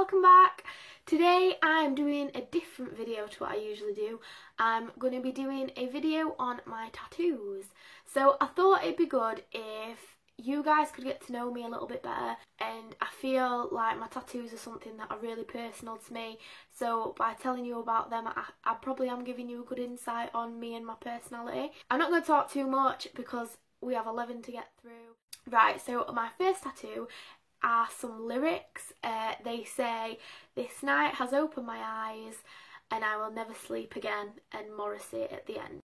welcome back. Today I'm doing a different video to what I usually do. I'm going to be doing a video on my tattoos. So I thought it'd be good if you guys could get to know me a little bit better, and I feel like my tattoos are something that are really personal to me, so by telling you about them I probably am giving you a good insight on me and my personality. I'm not going to talk too much because we have 11 to get through. Right, so my first tattoo are some lyrics. They say, "This night has opened my eyes and I will never sleep again," and Morrissey at the end.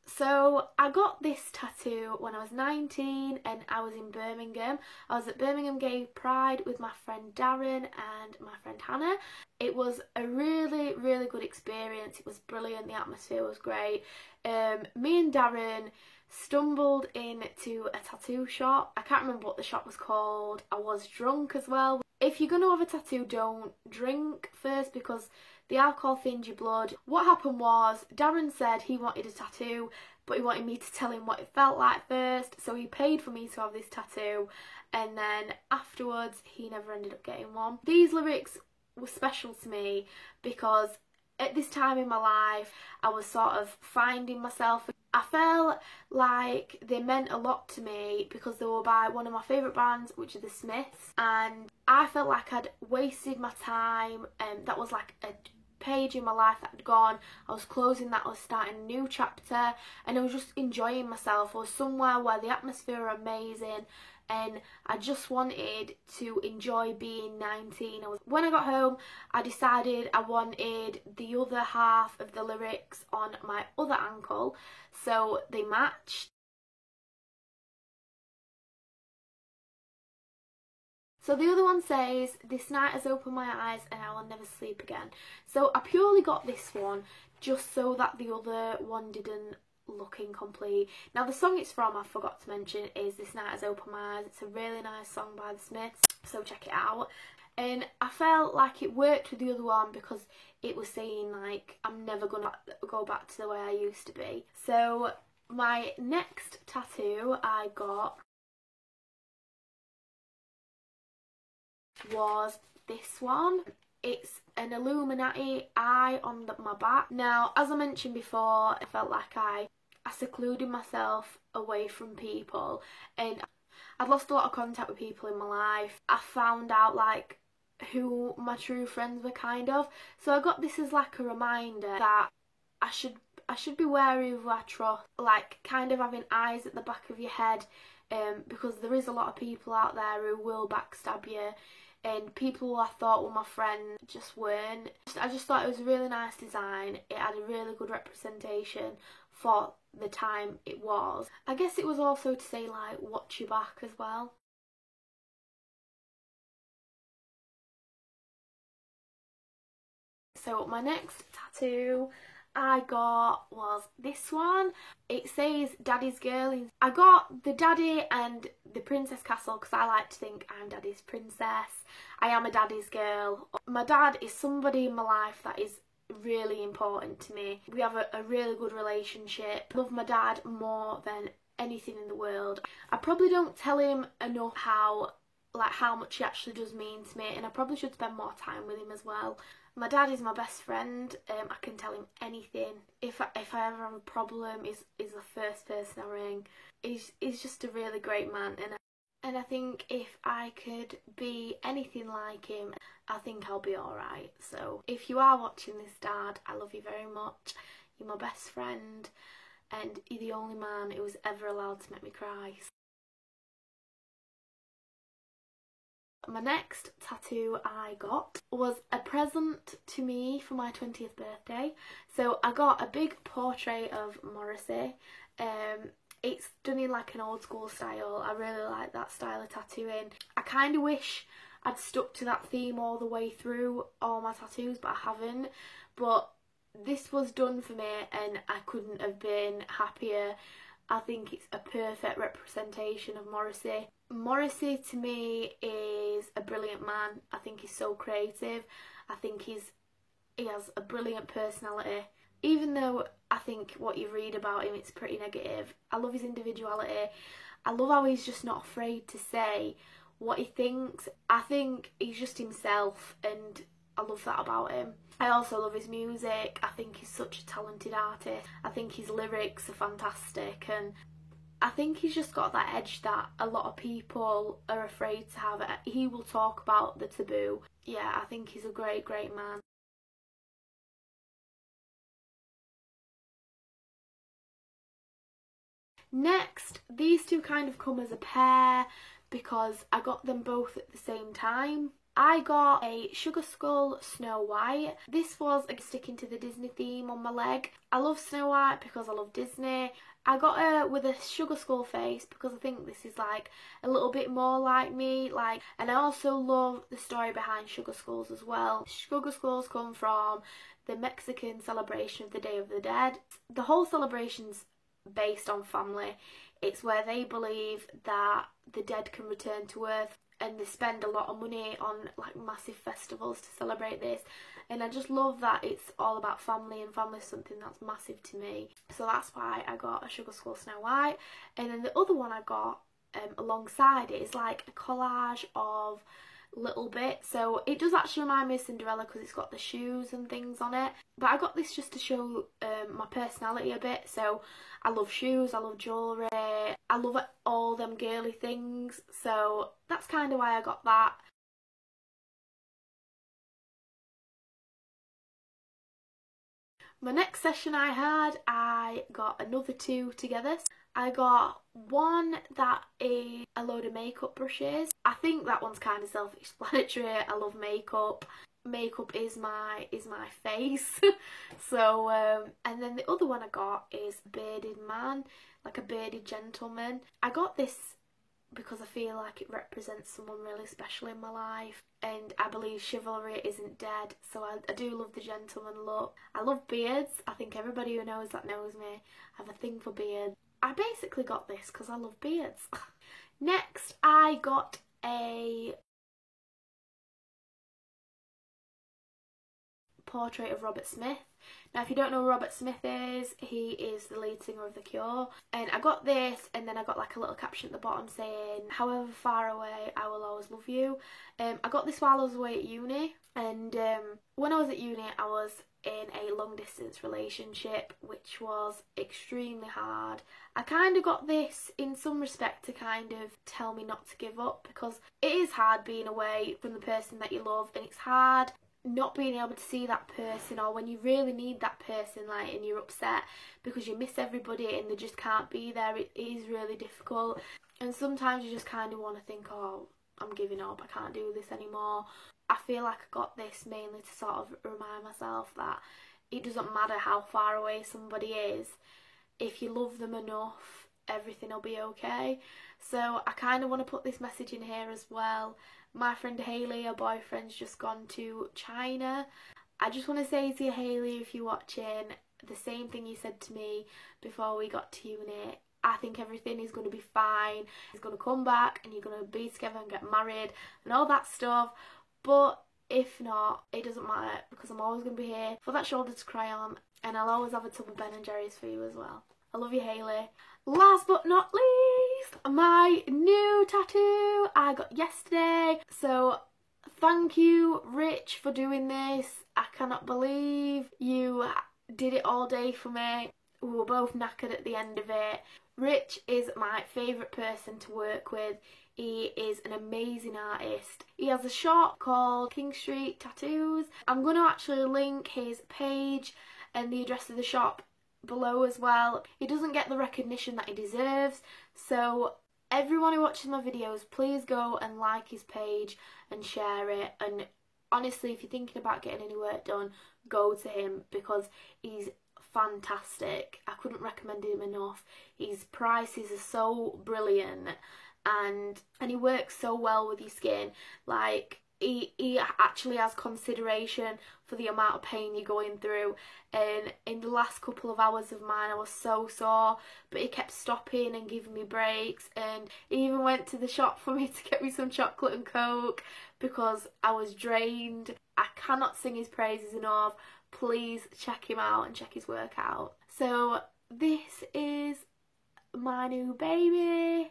So I got this tattoo when I was 19 and I was in Birmingham. I was at Birmingham Gay Pride with my friend Darren and my friend Hannah. It was a really good experience. It was brilliant, the atmosphere was great. Me and Darren stumbled into a tattoo shop. I can't remember what the shop was called. I was drunk as well. If you're going to have a tattoo, don't drink first because the alcohol thins your blood. What happened was Darren said he wanted a tattoo, but he wanted me to tell him what it felt like first, so he paid for me to have this tattoo, and then afterwards he never ended up getting one. These lyrics were special to me because at this time in my life I was sort of finding myself. I felt like they meant a lot to me because they were by one of my favourite bands, which are the Smiths, and I felt like I'd wasted my time, and that was like a page in my life that had gone. I was closing that, I was starting a new chapter, and I was just enjoying myself. I was somewhere where the atmosphere was amazing and I just wanted to enjoy being 19. When I got home, I decided I wanted the other half of the lyrics on my other ankle, so they matched. So the other one says, "This night has opened my eyes and I will never sleep again." So I purely got this one just so that the other one didn't look incomplete. Now the song it's from, I forgot to mention, is "This Night Has Opened My Eyes." It's a really nice song by the Smiths, so check it out. And I felt like it worked with the other one because it was saying like, I'm never gonna go back to the way I used to be. So my next tattoo I got was this one. It's an Illuminati eye on my back. Now, as I mentioned before, I felt like I secluded myself away from people and I'd lost a lot of contact with people in my life. I found out like who my true friends were kind of. So I got this as like a reminder that I should be wary of who I trust, like kind of having eyes at the back of your head, because there is a lot of people out there who will backstab you, and people who I thought were my friends just weren't. I just thought it was a really nice design. It had a really good representation for the time it was. I guess it was also to say like, watch your back as well. So my next tattoo I got was this one. It says "Daddy's Girl." I got the daddy and the princess castle because I like to think I'm daddy's princess. I am a daddy's girl. My dad is somebody in my life that is really important to me. We have a really good relationship. I love my dad more than anything in the world. I probably don't tell him enough how much he actually does mean to me, and I probably should spend more time with him as well. My dad is my best friend. I can tell him anything. If I ever have a problem, he's the first person I ring. He's just a really great man, and I think if I could be anything like him, I think I'll be alright. So if you are watching this, Dad, I love you very much. You're my best friend and you're the only man who was ever allowed to make me cry. My next tattoo I got was a present to me for my 20th birthday. So I got a big portrait of Morrissey. It's done in like an old school style. I really like that style of tattooing. I kind of wish I'd stuck to that theme all the way through all my tattoos, but I haven't. But this was done for me and I couldn't have been happier. I think it's a perfect representation of Morrissey. Morrissey to me is a brilliant man. I think he's so creative. I think he has a brilliant personality. Even though I think what you read about him, it's pretty negative, I love his individuality. I love how he's just not afraid to say what he thinks. I think he's just himself, and I love that about him. I also love his music. I think he's such a talented artist. I think his lyrics are fantastic, and I think he's just got that edge that a lot of people are afraid to have. He will talk about the taboo. Yeah, I think he's a great, great man. Next, these two kind of come as a pair because I got them both at the same time. I got a Sugar Skull Snow White. This was sticking to the Disney theme on my leg. I love Snow White because I love Disney. I got her with a sugar skull face because I think this is like a little bit more like me, and I also love the story behind sugar skulls as well. Sugar skulls come from the Mexican celebration of the Day of the Dead. The whole celebration's based on family. It's where they believe that the dead can return to earth, and they spend a lot of money on like massive festivals to celebrate this. And I just love that it's all about family, and family is something that's massive to me. So that's why I got a Sugar Skull Snow White. And then the other one I got alongside it is like a collage of little bits. So it does actually remind me of Cinderella because it's got the shoes and things on it. But I got this just to show my personality a bit. So I love shoes, I love jewellery, I love all them girly things. So that's kind of why I got that. My next session I got another two together. I got one that is a load of makeup brushes. I think that one's kind of self-explanatory. I love makeup. Makeup is my face. So and then the other one I got is Bearded Man, like a bearded gentleman. I got this because I feel like it represents someone really special in my life, and I believe chivalry isn't dead, so I do love the gentleman look. I love beards. I think everybody who knows me have a thing for beards. I basically got this because I love beards. Next, I got a portrait of Robert Smith. Now, if you don't know who Robert Smith is, he is the lead singer of The Cure. And I got this, and then I got like a little caption at the bottom saying, "However far away, I will always love you." I got this while I was away at uni, and when I was at uni, I was in a long distance relationship, which was extremely hard. I kind of got this in some respect to kind of tell me not to give up, because it is hard being away from the person that you love, and it's hard not being able to see that person, or when you really need that person, like, and you're upset because you miss everybody and they just can't be there. It is really difficult, and sometimes you just kind of want to think, oh, I'm giving up, I can't do this anymore. I feel like I got this mainly to sort of remind myself that it doesn't matter how far away somebody is, if you love them enough, everything will be okay. So I kind of want to put this message in here as well. My friend Hayley, her boyfriend's just gone to China. I just want to say to you, Hayley, if you're watching, the same thing you said to me before we got to uni. I think everything is going to be fine. He's going to come back and you're going to be together and get married and all that stuff. But if not, it doesn't matter, because I'm always going to be here for that shoulder to cry on, and I'll always have a tub of Ben and Jerry's for you as well. I love you, Hayley. Last but not least, my new tattoo I got yesterday. So thank you, Rich, for doing this. I cannot believe you did it all day for me. We were both knackered at the end of it. Rich is my favourite person to work with. He is an amazing artist. He has a shop called King Street Tattoos. I'm going to actually link his page and the address of the shop below as well. He doesn't get the recognition that he deserves, so everyone who watches my videos, please go and like his page and share it. And honestly, if you're thinking about getting any work done, go to him because he's fantastic. I couldn't recommend him enough. His prices are so brilliant, and he works so well with your skin. Like, he actually has consideration for the amount of pain you're going through. And in the last couple of hours of mine, I was so sore, but he kept stopping and giving me breaks, and he even went to the shop for me to get me some chocolate and coke because I was drained. I cannot sing his praises enough. Please check him out and check his work out. So this is my new baby.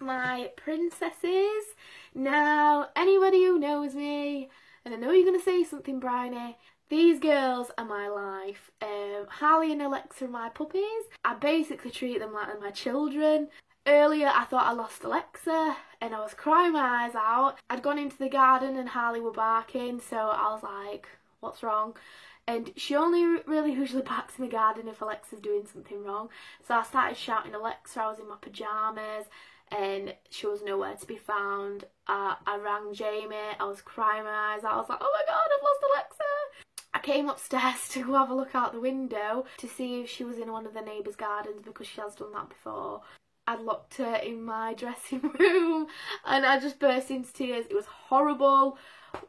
my princesses. Now, anybody who knows me, and I know you're going to say something, Bryony, these girls are my life. Harley and Alexa are my puppies. I basically treat them like they're my children. Earlier I thought I lost Alexa and I was crying my eyes out. I'd gone into the garden and Harley were barking, so I was like, what's wrong? And she only really usually barks in the garden if Alexa's doing something wrong. So I started shouting Alexa. I was in my pyjamas and she was nowhere to be found. I rang Jamie. I was crying my eyes out. I was like, oh my god, I've lost Alexa. I came upstairs to go have a look out the window to see if she was in one of the neighbours' gardens, because she has done that before. I'd locked her in my dressing room and I just burst into tears. It was horrible,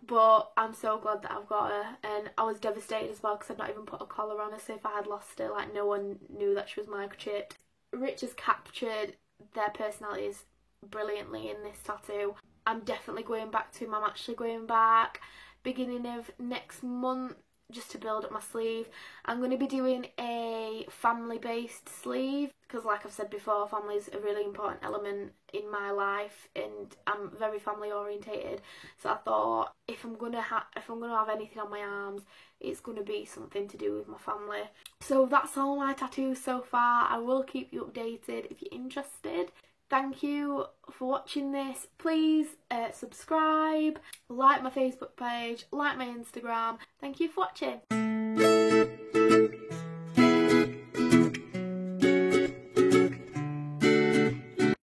but I'm so glad that I've got her. And I was devastated as well because I'd not even put a collar on her, so if I had lost her, like, no one knew that she was microchipped. Rich has captured their personalities brilliantly in this tattoo. I'm definitely going back to him. I'm actually going back beginning of next month just to build up my sleeve. I'm going to be doing a family based sleeve because, like I've said before, family is a really important element in my life and I'm very family orientated, so I thought if I'm gonna have anything on my arms, it's going to be something to do with my family. So that's all my tattoos so far. I will keep you updated if you're interested. Thank you for watching this. Please subscribe, like my Facebook page, like my Instagram. Thank you for watching.